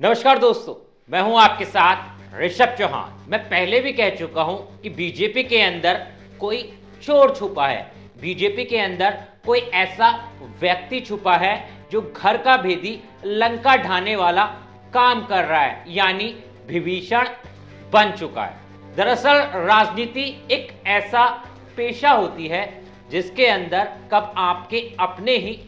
नमस्कार दोस्तों, मैं हूं आपके साथ ऋषभ चौहान। मैं पहले भी कह चुका हूं कि बीजेपी के अंदर कोई चोर छुपा है। बीजेपी के अंदर कोई ऐसा व्यक्ति छुपा है जो घर का भेदी लंका ढाने वाला काम कर रहा है, यानी विभीषण बन चुका है। दरअसल राजनीति एक ऐसा पेशा होती है जिसके अंदर कब आपके अपने ही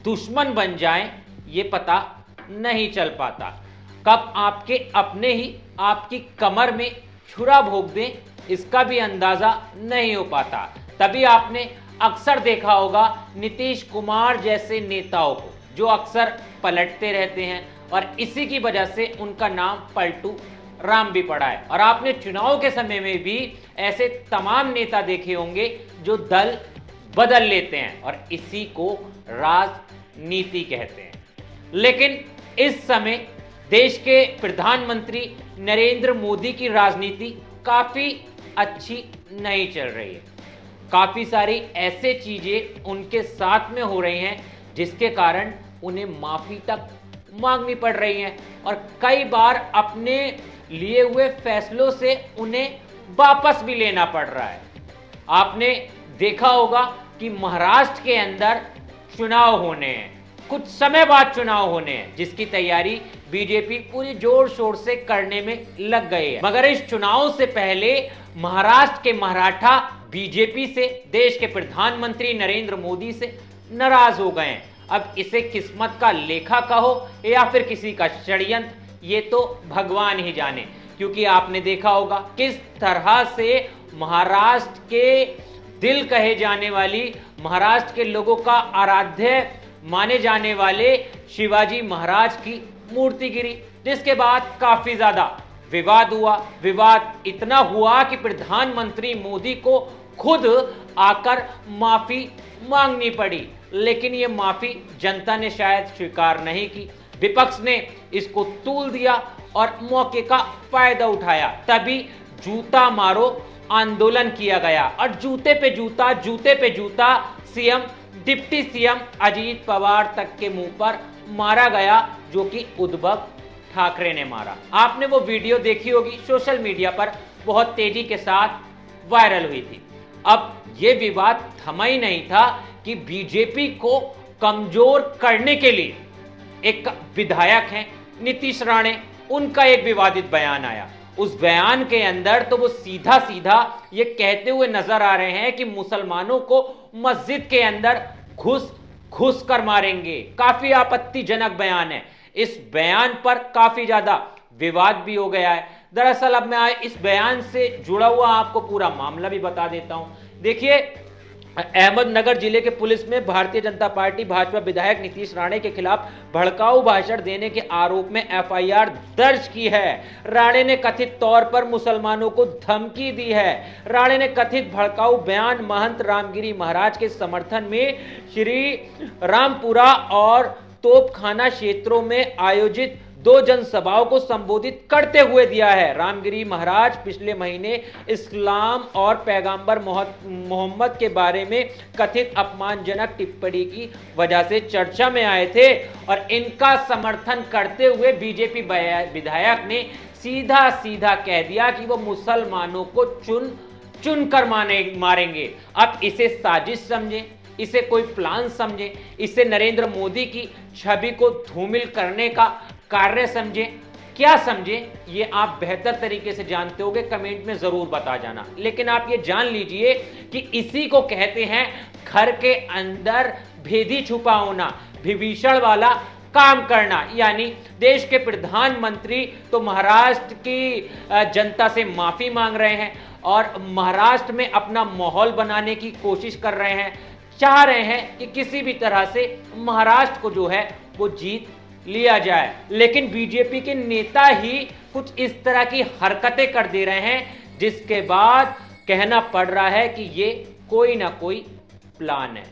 दुश्मन बन जाएं ये पता नहीं चल पाता, कब आपके अपने ही आपकी कमर में छुरा भोंक दें इसका भी अंदाजा नहीं हो पाता। तभी आपने अक्सर देखा होगा नीतीश कुमार जैसे नेताओं को जो अक्सर पलटते रहते हैं और इसी की वजह से उनका नाम पलटू राम भी पड़ा है। और आपने चुनाव के समय में भी ऐसे तमाम नेता देखे होंगे जो दल बदल लेते हैं और इसी को राजनीति कहते हैं। लेकिन इस समय देश के प्रधानमंत्री नरेंद्र मोदी की राजनीति काफी अच्छी नहीं चल रही है। काफी सारी ऐसे चीजें उनके साथ में हो रही हैं जिसके कारण उन्हें माफी तक मांगनी पड़ रही है और कई बार अपने लिए हुए फैसलों से उन्हें वापस भी लेना पड़ रहा है। आपने देखा होगा कि महाराष्ट्र के अंदर चुनाव होने हैं, कुछ समय बाद चुनाव होने हैं, जिसकी तैयारी बीजेपी पूरी जोर शोर से करने में लग गई है। मगर इस चुनाव से पहले महाराष्ट्र के मराठा बीजेपी से, देश के प्रधानमंत्री नरेंद्र मोदी से नाराज हो गए हैं। अब इसे किस्मत का लेखा कहो या फिर किसी का षड्यंत्र, ये तो भगवान ही जाने। क्योंकि आपने देखा होगा किस तरह से महाराष्ट्र के दिल कहे जाने वाली, महाराष्ट्र के लोगों का आराध्य माने जाने वाले शिवाजी महाराज की मूर्ति गिरी, जिसके बाद काफी ज्यादा विवाद हुआ। विवाद इतना हुआ कि प्रधानमंत्री मोदी को खुद आकर माफी मांगनी पड़ी, लेकिन ये माफी जनता ने शायद स्वीकार नहीं की। विपक्ष ने इसको तूल दिया और मौके का फायदा उठाया। तभी जूता मारो आंदोलन किया गया और जूते पे जूता CM, deputy CM Ajit Pawar तक के मुंह पर मारा गया, जो कि उद्धव ठाकरे ने मारा। आपने वो वीडियो देखी होगी, सोशल मीडिया पर बहुत तेजी के साथ वायरल हुई थी। अब ये विवाद थमा ही नहीं था कि बीजेपी को कमजोर करने के लिए एक विधायक हैं नीतीश राणे, उनका एक विवादित बयान आया। उस बयान के अंदर तो वो सीधा सीधा ये कहते हुए नजर आ रहे हैं कि मुसलमानों को मस्जिद के अंदर घुस कर मारेंगे। काफी आपत्तिजनक बयान है। इस बयान पर काफी ज्यादा विवाद भी हो गया है। दरअसल अब मैं इस बयान से जुड़ा हुआ आपको पूरा मामला भी बता देता हूं। देखिए, अहमदनगर जिले के पुलिस में भारतीय जनता पार्टी भाजपा विधायक नीतीश राणे के खिलाफ भड़काऊ भाषण देने के आरोप में एफआईआर दर्ज की है। राणे ने कथित तौर पर मुसलमानों को धमकी दी है। राणे ने कथित भड़काऊ बयान महंत रामगिरी महाराज के समर्थन में श्री रामपुरा और तोपखाना क्षेत्रों में आयोजित 2 जनसभाओं को संबोधित करते हुए दिया है। रामगिरी महाराज पिछले महीने इस्लाम और पैगंबर मोहम्मद के बारे में कथित अपमानजनक टिप्पणी की वजह से चर्चा में आए थे और इनका समर्थन करते हुए बीजेपी विधायक ने सीधा सीधा कह दिया कि वो मुसलमानों को चुन कर मारेंगे। अब इसे साजिश समझें, इसे कोई प्लान समझें, इसे नरेंद्र मोदी की छवि को धूमिल करने का कार्य समझें, क्या समझें, ये आप बेहतर तरीके से जानते होंगे, कमेंट में जरूर बता जाना। लेकिन आप ये जान लीजिए कि इसी को कहते हैं घर के अंदर भेदी छुपा होना, विभीषण वाला काम करना। यानी देश के प्रधानमंत्री तो महाराष्ट्र की जनता से माफी मांग रहे हैं और महाराष्ट्र में अपना माहौल बनाने की कोशिश कर रहे हैं, चाह रहे हैं कि किसी भी तरह से महाराष्ट्र को जो है वो जीत लिया जाए। लेकिन बीजेपी के नेता ही कुछ इस तरह की हरकतें कर दे रहे हैं जिसके बाद कहना पड़ रहा है कि ये कोई ना कोई प्लान है।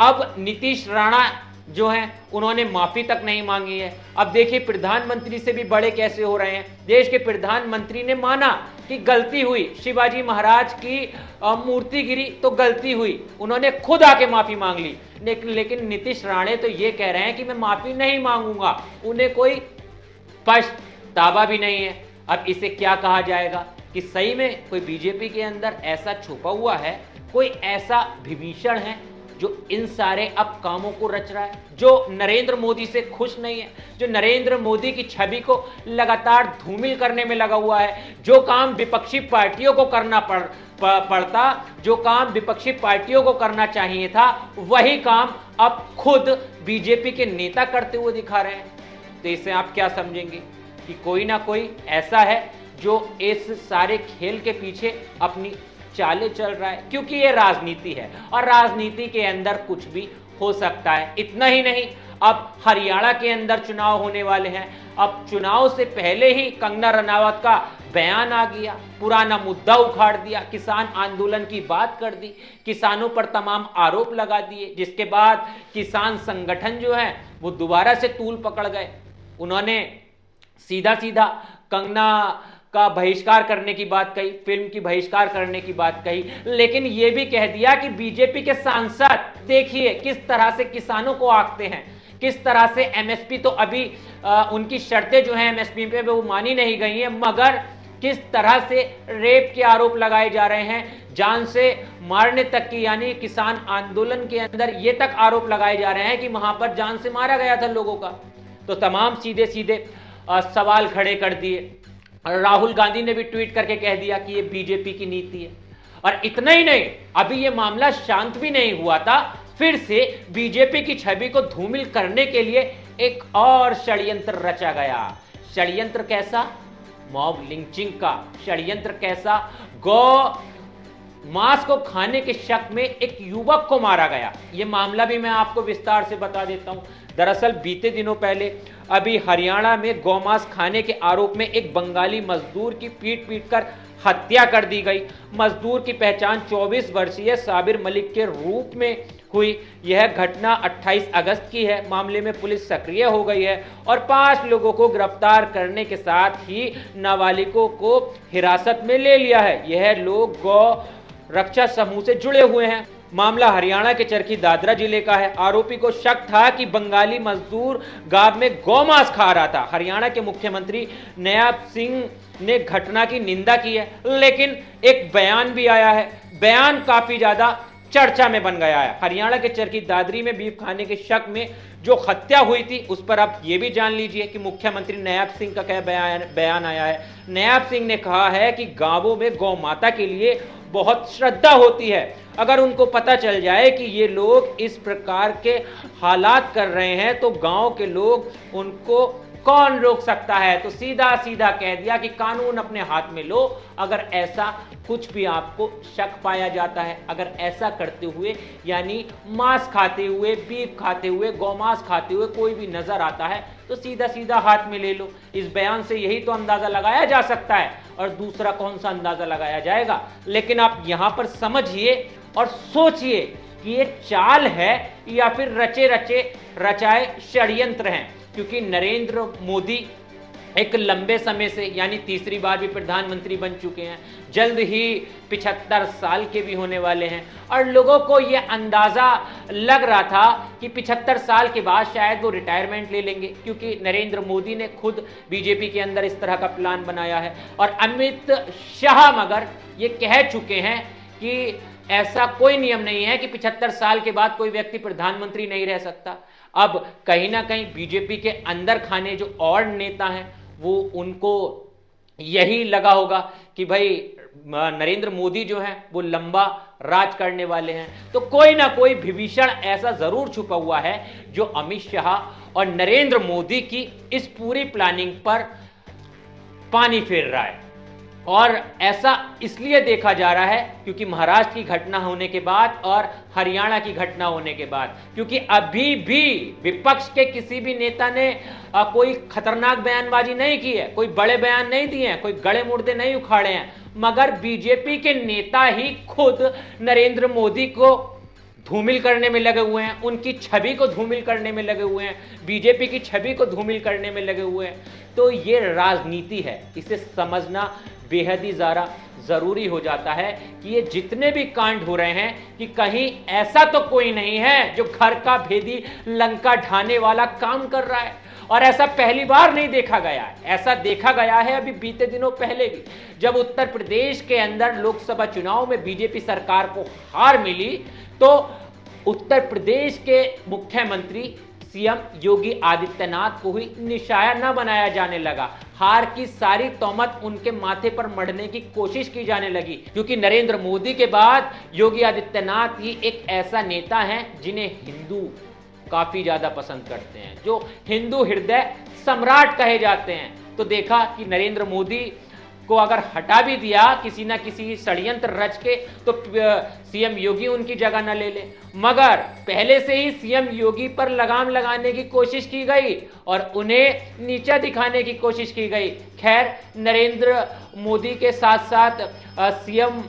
अब नीतीश राणा जो हैं उन्होंने माफी तक नहीं मांगी है। अब देखिए प्रधानमंत्री से भी बड़े कैसे हो रहे हैं। देश के प्रधानमंत्री ने माना कि गलती हुई, शिवाजी महाराज की मूर्ति गिरी तो गलती हुई, उन्होंने खुद आके माफी मांग ली। लेकिन नीतीश राणे तो ये कह रहे हैं कि मैं माफी नहीं मांगूंगा, उन्हें कोई पछतावा भी नहीं है। अब इसे क्या कहा जाएगा कि सही में कोई बीजेपी के अंदर ऐसा छुपा हुआ है, कोई ऐसा विभीषण है जो इन सारे अब कामों को रच रहा है, जो नरेंद्र मोदी से खुश नहीं है, जो नरेंद्र मोदी की छवि को लगातार धूमिल करने में लगा हुआ है। जो काम विपक्षी पार्टियों को करना पड़ता, जो काम विपक्षी पार्टियों को करना चाहिए था, वही काम अब खुद बीजेपी के नेता करते हुए दिखा रहे हैं। तो इसे आप क्या समझेंगे कि कोई ना कोई ऐसा है जो इस सारे खेल के पीछे अपनी चाले चल रहा है, क्योंकि ये राजनीति है और राजनीति के अंदर कुछ भी हो सकता है। इतना ही नहीं, अब हरियाणा के अंदर चुनाव होने वाले हैं। अब चुनाव से पहले ही कंगना रनावत का बयान आ गया, पुराना मुद्दा उखाड़ दिया, किसान आंदोलन की बात कर दी, किसानों पर तमाम आरोप लगा दिए, जिसके बाद किसान संगठन जो है वो दोबारा से तूल पकड़ गए। उन्होंने सीधा सीधा कंगना का बहिष्कार करने की बात कही, फिल्म की बहिष्कार करने की बात कही, लेकिन यह भी कह दिया कि बीजेपी के सांसद देखिए किस तरह से किसानों को आंकते हैं, किस तरह से एमएसपी तो अभी उनकी शर्तें जो हैं एमएसपी पे वो मानी नहीं गई हैं, मगर किस तरह से रेप के आरोप लगाए जा रहे हैं, जान से मारने तक की, यानी किसान आंदोलन के अंदर ये तक आरोप लगाए जा रहे हैं कि वहां पर जान से मारा गया था लोगों का। तो तमाम सीधे सीधे सवाल खड़े कर दिए। राहुल गांधी ने भी ट्वीट करके कह दिया कि ये बीजेपी की नीति है। और इतना ही नहीं, अभी ये मामला शांत भी नहीं हुआ था, फिर से बीजेपी की छवि को धूमिल करने के लिए एक और षड्यंत्र रचा गया। षड्यंत्र कैसा? मॉब लिंचिंग का षड्यंत्र कैसा? गौ मांस को खाने के शक में एक युवक को मारा गया। यह मामला भी मैं आपको विस्तार से बता देता हूं। दरअसल बीते दिनों पहले अभी हरियाणा में गौमांस खाने के आरोप में एक बंगाली मजदूर की पीट कर हत्या कर दी गई। मजदूर की पहचान 24 वर्षीय साबिर मलिक के रूप में हुई। यह घटना 28 अगस्त की है। मामले में पुलिस सक्रिय हो गई है और 5 लोगों को गिरफ्तार करने के साथ ही नाबालिगों को हिरासत में ले लिया है। यह लोग गौ रक्षा समूह से जुड़े हुए हैं। मामला हरियाणा के चरखी दादरा जिले का है। आरोपी को शक था कि बंगाली मजदूर गांव में गौमांस खा रहा था। हरियाणा के मुख्यमंत्री नयाब सिंह ने घटना की निंदा की है, लेकिन एक बयान भी आया है। बयान काफी ज्यादा चर्चा में बन गया है। हरियाणा के चरखी दादरी में बीफ खाने के शक में जो हत्या हुई थी उस पर आप ये भी जान लीजिए कि मुख्यमंत्री नयाब सिंह का क्या बयान आया है। नयाब सिंह ने कहा है कि गांवों में गौ माता के लिए बहुत श्रद्धा होती है। अगर उनको पता चल जाए कि ये लोग इस प्रकार के हालात कर रहे हैं तो गांव के लोग उनको कौन रोक सकता है। तो सीधा सीधा कह दिया कि कानून अपने हाथ में लो। अगर ऐसा कुछ भी आपको शक पाया जाता है, अगर ऐसा करते हुए यानी मांस खाते हुए, बीफ खाते हुए, गौमांस खाते हुए कोई भी नजर आता है तो सीधा सीधा हाथ में ले लो। इस बयान से यही तो अंदाजा लगाया जा सकता है और दूसरा कौन सा अंदाजा लगाया जाएगा। लेकिन आप यहां पर समझिए और सोचिए कि ये चाल है या फिर रचे रचाए षड्यंत्र हैं, क्योंकि नरेंद्र मोदी एक लंबे समय से यानी तीसरी बार भी प्रधानमंत्री बन चुके हैं, जल्द ही 75 साल के भी होने वाले हैं और लोगों को यह अंदाजा लग रहा था कि 75 साल के बाद शायद वो रिटायरमेंट ले लेंगे, क्योंकि नरेंद्र मोदी ने खुद बीजेपी के अंदर इस तरह का प्लान बनाया है। और अमित शाह मगर ये कह चुके हैं कि ऐसा कोई नियम नहीं है कि 75 साल के बाद कोई व्यक्ति प्रधानमंत्री नहीं रह सकता। अब कहीं ना कहीं बीजेपी के अंदर खाने जो और नेता हैं वो उनको यही लगा होगा कि भाई नरेंद्र मोदी जो है वो लंबा राज करने वाले हैं, तो कोई ना कोई विभीषण ऐसा जरूर छुपा हुआ है जो अमित शाह और नरेंद्र मोदी की इस पूरी प्लानिंग पर पानी फेर रहा है। और ऐसा इसलिए देखा जा रहा है क्योंकि महाराष्ट्र की घटना होने के बाद और हरियाणा की घटना होने के बाद, क्योंकि अभी भी विपक्ष के किसी भी नेता ने कोई खतरनाक बयानबाजी नहीं की है, कोई बड़े बयान नहीं दिए हैं, कोई गड़े मुर्दे नहीं उखाड़े हैं, मगर बीजेपी के नेता ही खुद नरेंद्र मोदी को धूमिल करने में लगे हुए हैं, उनकी छवि को धूमिल करने में लगे हुए हैं, बीजेपी की छवि को धूमिल करने में लगे हुए हैं। तो ये राजनीति है, इसे समझना बेहद ही ज़्यादा जरूरी हो जाता है कि ये जितने भी कांड हो रहे हैं कि कहीं ऐसा तो कोई नहीं है जो घर का भेदी लंका ढाने वाला काम कर रहा है। और ऐसा पहली बार नहीं देखा गया है, ऐसा देखा गया है अभी बीते दिनों पहले भी, जब उत्तर प्रदेश के अंदर लोकसभा चुनाव में बीजेपी सरकार को हार मिली तो उत्तर प्रदेश के मुख्यमंत्री सीएम योगी आदित्यनाथ को ही निशाना बनाया जाने लगा। हार की सारी तौमत उनके माथे पर मढ़ने की कोशिश की जाने लगी, क्योंकि नरेंद्र मोदी के बाद योगी आदित्यनाथ ही एक ऐसा नेता है जिन्हें हिंदू काफी ज्यादा पसंद करते हैं, जो हिंदू हृदय सम्राट कहे जाते हैं। तो देखा कि नरेंद्र मोदी को अगर हटा भी दिया किसी ना किसी षड्यंत्र रच के तो सीएम योगी उनकी जगह न ले ले, मगर पहले से ही सीएम योगी पर लगाम लगाने की कोशिश की गई और उन्हें नीचा दिखाने की कोशिश की गई। खैर, नरेंद्र मोदी के साथ साथ सीएम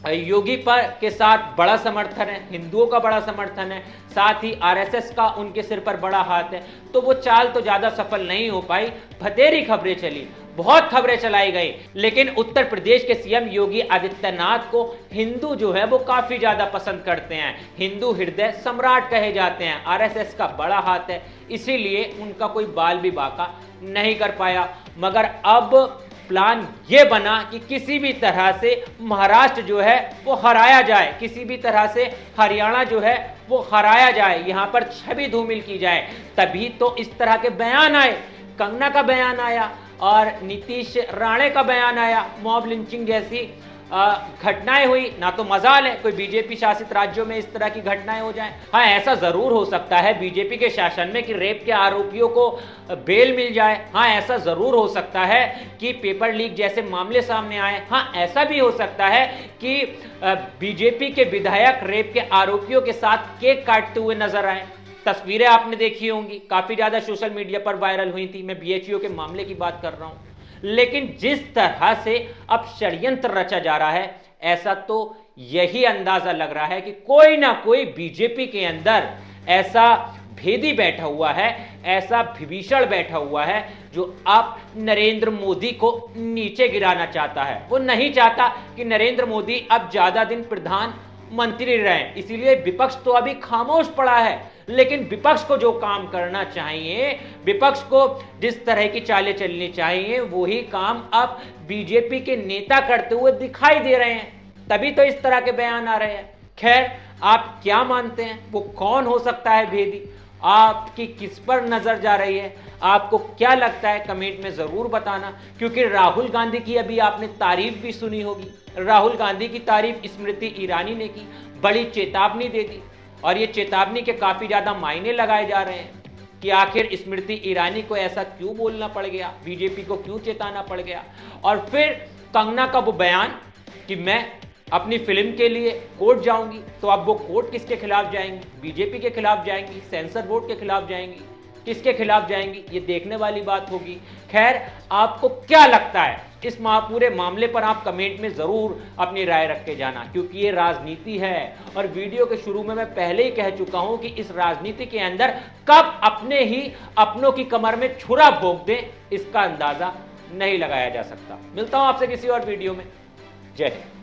योगी पर के साथ बड़ा समर्थन है, हिंदुओं का बड़ा समर्थन है, साथ ही आरएसएस का उनके सिर पर बड़ा हाथ है। तो वो चाल तो ज्यादा सफल नहीं हो पाई, भतेरी खबरें चली, बहुत खबरें चलाई गई, लेकिन उत्तर प्रदेश के सीएम योगी आदित्यनाथ को हिंदू जो है वो काफी ज्यादा पसंद करते हैं, हिंदू हृदय सम्राट कहे जाते हैं, आरएसएस का बड़ा हाथ है, इसीलिए उनका कोई बाल भी बाका नहीं कर पाया। मगर अब प्लान ये बना कि किसी भी तरह से महाराष्ट्र जो है वो हराया जाए, किसी भी तरह से हरियाणा जो है वो हराया जाए, यहां पर छवि धूमिल की जाए। तभी तो इस तरह के बयान आए, कंगना का बयान आया और नीतीश राणे का बयान आया, मॉब लिंचिंग जैसी घटनाएं हुई। ना तो मजाल है कोई बीजेपी शासित राज्यों में इस तरह की घटनाएं हो जाएं। हाँ, ऐसा जरूर हो सकता है बीजेपी के शासन में कि रेप के आरोपियों को बेल मिल जाए। हाँ, ऐसा जरूर हो सकता है कि पेपर लीक जैसे मामले सामने आए। हाँ, ऐसा भी हो सकता है कि बीजेपी के विधायक रेप के आरोपियों के साथ केक काटते हुए नजर आए। तस्वीरें आपने देखी होंगी, काफी ज्यादा सोशल मीडिया पर वायरल हुई थी। मैं बीएचयू के मामले की बात कर रहा हूं। लेकिन जिस तरह से अब षड्यंत्र रचा जा रहा है, ऐसा तो यही अंदाजा लग रहा है कि कोई ना कोई बीजेपी के अंदर ऐसा भेदी बैठा हुआ है, ऐसा विभीषण बैठा हुआ है जो अब नरेंद्र मोदी को नीचे गिराना चाहता है। वो नहीं चाहता कि नरेंद्र मोदी अब ज्यादा दिन प्रधानमंत्री रहें, इसीलिए विपक्ष तो अभी खामोश पड़ा है। लेकिन विपक्ष को जो काम करना चाहिए, विपक्ष को जिस तरह की चालें चलनी चाहिए, वही काम अब बीजेपी के नेता करते हुए दिखाई दे रहे हैं, तभी तो इस तरह के बयान आ रहे हैं। खैर, आप क्या मानते हैं, वो कौन हो सकता है भेदी? आपकी किस पर नजर जा रही है? आपको क्या लगता है? कमेंट में जरूर बताना, क्योंकि राहुल गांधी की अभी आपने तारीफ भी सुनी होगी। राहुल गांधी की तारीफ स्मृति ईरानी ने की, बड़ी चेतावनी दे दी, और ये चेतावनी के काफी ज्यादा मायने लगाए जा रहे हैं कि आखिर स्मृति ईरानी को ऐसा क्यों बोलना पड़ गया, बीजेपी को क्यों चेताना पड़ गया। और फिर कंगना का वो बयान कि मैं अपनी फिल्म के लिए कोर्ट जाऊंगी, तो अब वो कोर्ट किसके खिलाफ जाएंगी? बीजेपी के खिलाफ जाएंगी, सेंसर बोर्ड के खिलाफ जाएंगी, किसके खिलाफ जाएंगी? ये देखने वाली बात होगी। खैर, आपको क्या लगता है इस पूरे मामले पर? आप कमेंट में जरूर अपनी राय रख के जाना, क्योंकि ये राजनीति है। और वीडियो के शुरू में मैं पहले ही कह चुका हूं कि इस राजनीति के अंदर कब अपने ही अपनों की कमर में छुरा भोंक दें, इसका अंदाजा नहीं लगाया जा सकता। मिलता हूं आपसे किसी और वीडियो में। जय हिंद।